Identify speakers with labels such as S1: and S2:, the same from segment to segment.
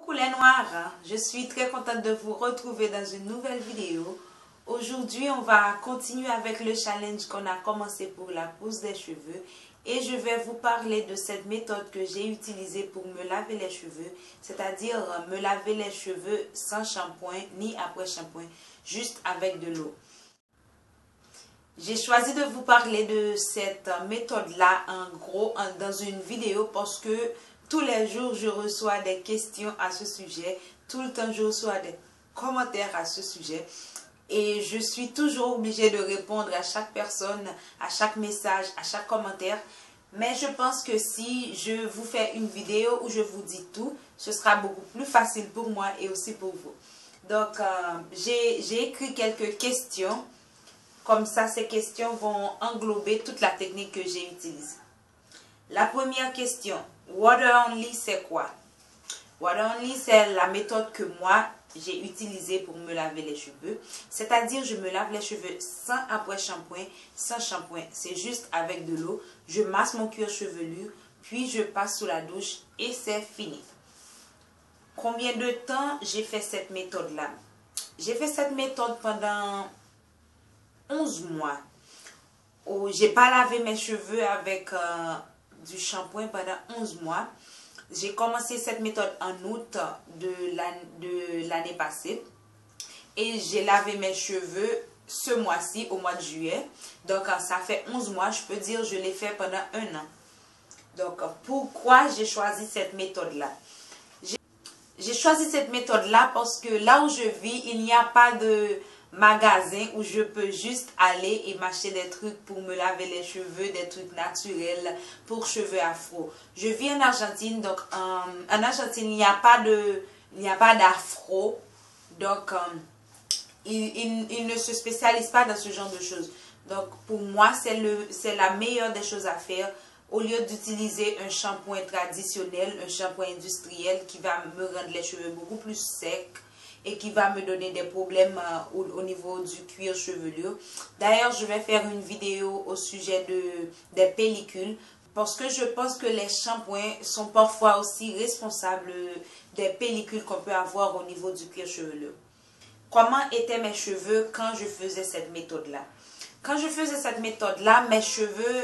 S1: Coucou les noirs, je suis très contente de vous retrouver dans une nouvelle vidéo. Aujourd'hui, on va continuer avec le challenge qu'on a commencé pour la pousse des cheveux. Et je vais vous parler de cette méthode que j'ai utilisée pour me laver les cheveux. C'est-à-dire me laver les cheveux sans shampoing ni après shampoing, juste avec de l'eau. J'ai choisi de vous parler de cette méthode-là dans une vidéo parce que tous les jours, je reçois des questions à ce sujet. Tout le temps, je reçois des commentaires à ce sujet. Et je suis toujours obligée de répondre à chaque personne, à chaque message, à chaque commentaire. Mais je pense que si je vous fais une vidéo où je vous dis tout, ce sera beaucoup plus facile pour moi et aussi pour vous. Donc, j'ai écrit quelques questions. Comme ça, ces questions vont englober toute la technique que j'ai utilisée. La première question, Water Only, c'est quoi? Water Only, c'est la méthode que moi, j'ai utilisée pour me laver les cheveux. C'est-à-dire, je me lave les cheveux sans après shampoing, sans shampoing. C'est juste avec de l'eau. Je masse mon cuir chevelu, puis je passe sous la douche et c'est fini. Combien de temps j'ai fait cette méthode-là? J'ai fait cette méthode pendant 11 mois. Oh, j'ai pas lavé mes cheveux avec du shampoing pendant 11 mois. J'ai commencé cette méthode en août de l'année passée. Et j'ai lavé mes cheveux ce mois-ci, au mois de juillet. Donc, ça fait 11 mois. Je peux dire je l'ai fait pendant un an. Donc, pourquoi j'ai choisi cette méthode-là? J'ai choisi cette méthode-là parce que là où je vis, il n'y a pas de magasin où je peux juste aller et m'acheter des trucs pour me laver les cheveux, des trucs naturels pour cheveux afro. Je vis en Argentine, donc en Argentine, il n'y a pas d'afro. Donc, il ne se spécialise pas dans ce genre de choses. Donc, pour moi, c'est la meilleure des choses à faire. Au lieu d'utiliser un shampoing traditionnel, un shampoing industriel qui va me rendre les cheveux beaucoup plus secs et qui va me donner des problèmes au niveau du cuir chevelu. D'ailleurs, je vais faire une vidéo au sujet des pellicules parce que je pense que les shampoings sont parfois aussi responsables des pellicules qu'on peut avoir au niveau du cuir chevelu. Comment étaient mes cheveux quand je faisais cette méthode-là? Quand je faisais cette méthode-là, mes cheveux...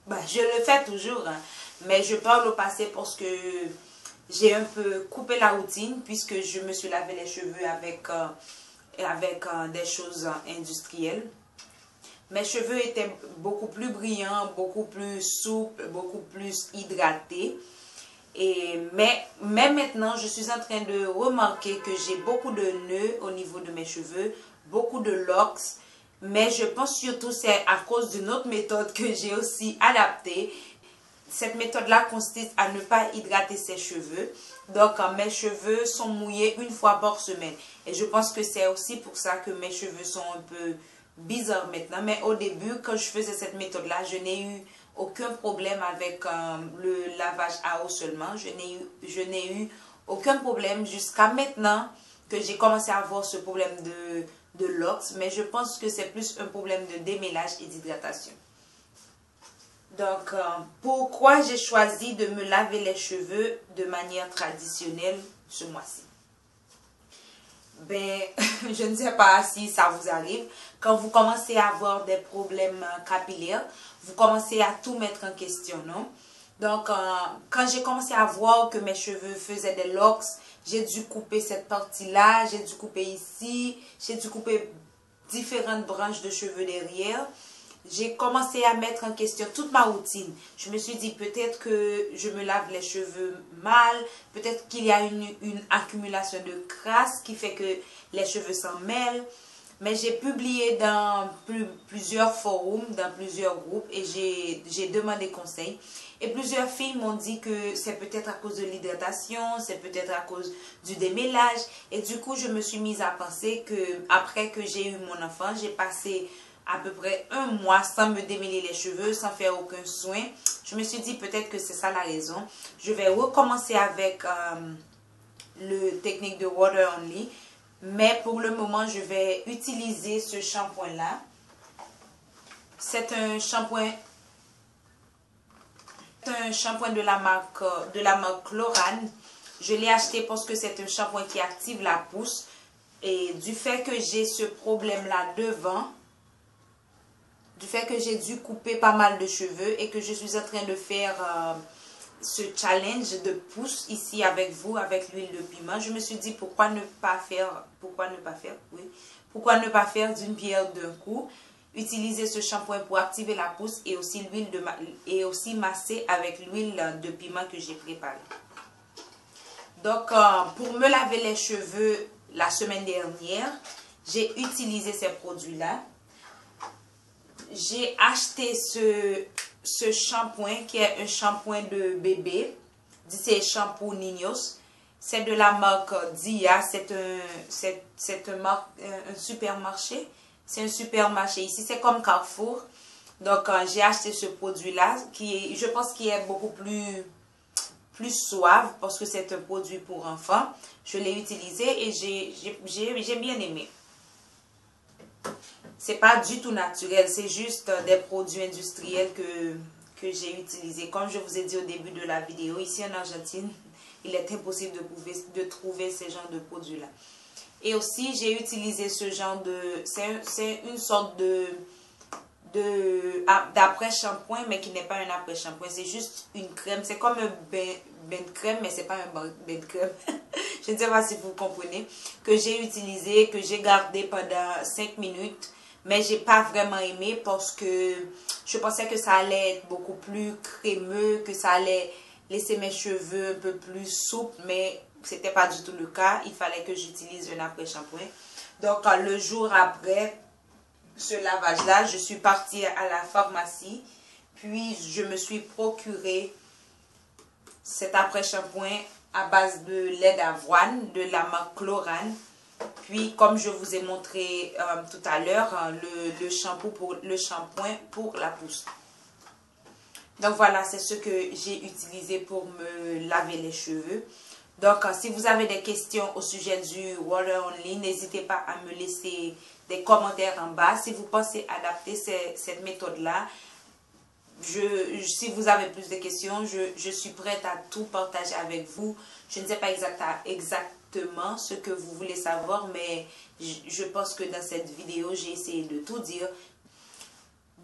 S1: Ben, je le fais toujours, hein, mais je parle au passé parce que j'ai un peu coupé la routine puisque je me suis lavé les cheveux avec des choses industrielles. Mes cheveux étaient beaucoup plus brillants, beaucoup plus souples, beaucoup plus hydratés. Mais maintenant, je suis en train de remarquer que j'ai beaucoup de nœuds au niveau de mes cheveux, beaucoup de locks. Mais je pense surtout c'est à cause d'une autre méthode que j'ai aussi adaptée. Cette méthode-là consiste à ne pas hydrater ses cheveux. Donc, mes cheveux sont mouillés une fois par semaine. Et je pense que c'est aussi pour ça que mes cheveux sont un peu bizarres maintenant. Mais au début, quand je faisais cette méthode-là, je n'ai eu aucun problème avec le lavage à eau seulement. Je n'ai eu aucun problème jusqu'à maintenant que j'ai commencé à avoir ce problème de locks, mais je pense que c'est plus un problème de démêlage et d'hydratation. Donc, pourquoi j'ai choisi de me laver les cheveux de manière traditionnelle ce mois-ci? Ben, je ne sais pas si ça vous arrive. Quand vous commencez à avoir des problèmes capillaires, vous commencez à tout mettre en question, non? Donc, quand j'ai commencé à voir que mes cheveux faisaient des locks, j'ai dû couper cette partie-là, j'ai dû couper ici, j'ai dû couper différentes branches de cheveux derrière. J'ai commencé à mettre en question toute ma routine. Je me suis dit peut-être que je me lave les cheveux mal, peut-être qu'il y a une accumulation de crasse qui fait que les cheveux s'en mêlent. Mais j'ai publié dans plusieurs forums, dans plusieurs groupes et j'ai demandé conseil. Et plusieurs filles m'ont dit que c'est peut-être à cause de l'hydratation, c'est peut-être à cause du démêlage. Et du coup, je me suis mise à penser que après que j'ai eu mon enfant, j'ai passé à peu près un mois sans me démêler les cheveux, sans faire aucun soin. Je me suis dit peut-être que c'est ça la raison. Je vais recommencer avec le technique de Water Only. Mais pour le moment, je vais utiliser ce shampoing-là. C'est un shampoing de la marque Lorane. Je l'ai acheté parce que c'est un shampoing qui active la pousse. Et du fait que j'ai ce problème-là devant, du fait que j'ai dû couper pas mal de cheveux et que je suis en train de faire ce challenge de pousse ici avec vous, avec l'huile de piment, je me suis dit pourquoi ne pas faire d'une pierre deux coups, utiliser ce shampoing pour activer la pousse et aussi masser avec l'huile de piment que j'ai préparée. Donc pour me laver les cheveux la semaine dernière, j'ai utilisé ces produits-là. J'ai acheté ce shampoing qui est un shampoing de bébé. C'est Shampoo Niños. C'est de la marque Dia. C'est un supermarché. C'est un supermarché ici. C'est comme Carrefour. Donc j'ai acheté ce produit-là qui je pense qu'il est beaucoup plus suave parce que c'est un produit pour enfants. Je l'ai utilisé et j'ai bien aimé. C'est pas du tout naturel, c'est juste des produits industriels que j'ai utilisés. Comme je vous ai dit au début de la vidéo, ici en Argentine, il est impossible de trouver ce genre de produits-là. Et aussi, j'ai utilisé ce genre de... C'est une sorte d'après-shampoing, mais qui n'est pas un après-shampoing. C'est juste une crème. C'est comme un bain de crème, mais c'est pas un bain de crème. Je ne sais pas si vous comprenez. Que j'ai utilisé, que j'ai gardé pendant 5 minutes. Mais j'ai pas vraiment aimé parce que je pensais que ça allait être beaucoup plus crémeux, que ça allait laisser mes cheveux un peu plus souples, mais c'était pas du tout le cas. Il fallait que j'utilise un après-shampoing. Donc le jour après ce lavage-là, je suis partie à la pharmacie, puis je me suis procuré cet après-shampoing à base de lait d'avoine de la marque Chlorane. Puis, comme je vous ai montré tout à l'heure, le shampoing pour la pousse. Donc, voilà, c'est ce que j'ai utilisé pour me laver les cheveux. Donc, si vous avez des questions au sujet du Water Only, n'hésitez pas à me laisser des commentaires en bas. Si vous pensez adapter cette méthode-là, si vous avez plus de questions, je suis prête à tout partager avec vous. Je ne sais pas exactement ce que vous voulez savoir, mais je pense que dans cette vidéo, j'ai essayé de tout dire.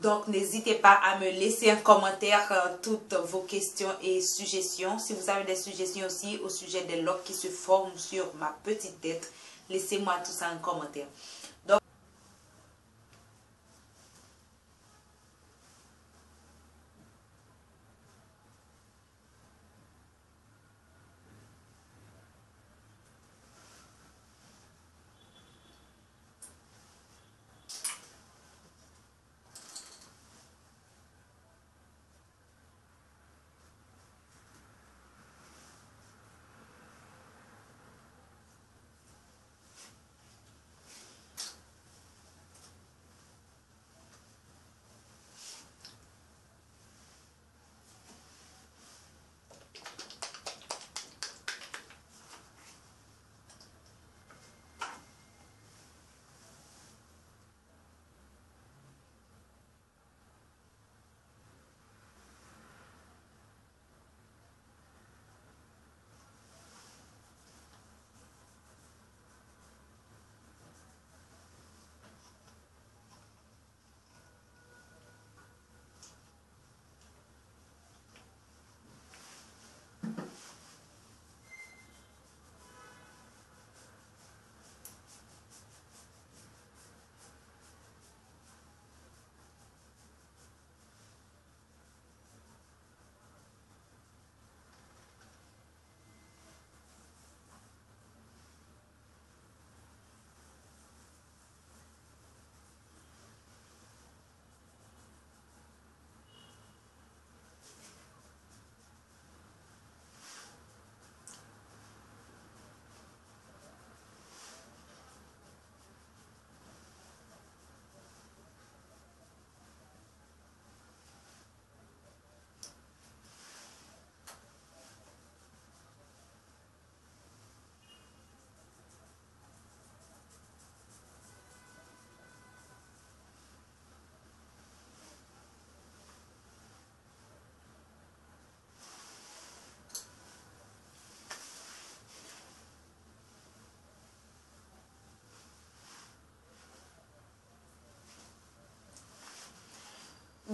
S1: Donc, n'hésitez pas à me laisser en commentaire toutes vos questions et suggestions. Si vous avez des suggestions aussi au sujet des locks qui se forment sur ma petite tête, laissez-moi tout ça en commentaire. Donc,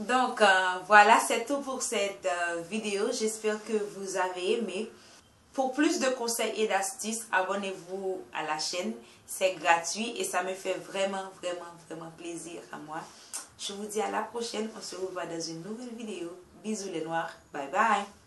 S1: Donc, voilà, c'est tout pour cette vidéo. J'espère que vous avez aimé. Pour plus de conseils et d'astuces, abonnez-vous à la chaîne. C'est gratuit et ça me fait vraiment plaisir à moi. Je vous dis à la prochaine. On se revoit dans une nouvelle vidéo. Bisous les noirs. Bye bye.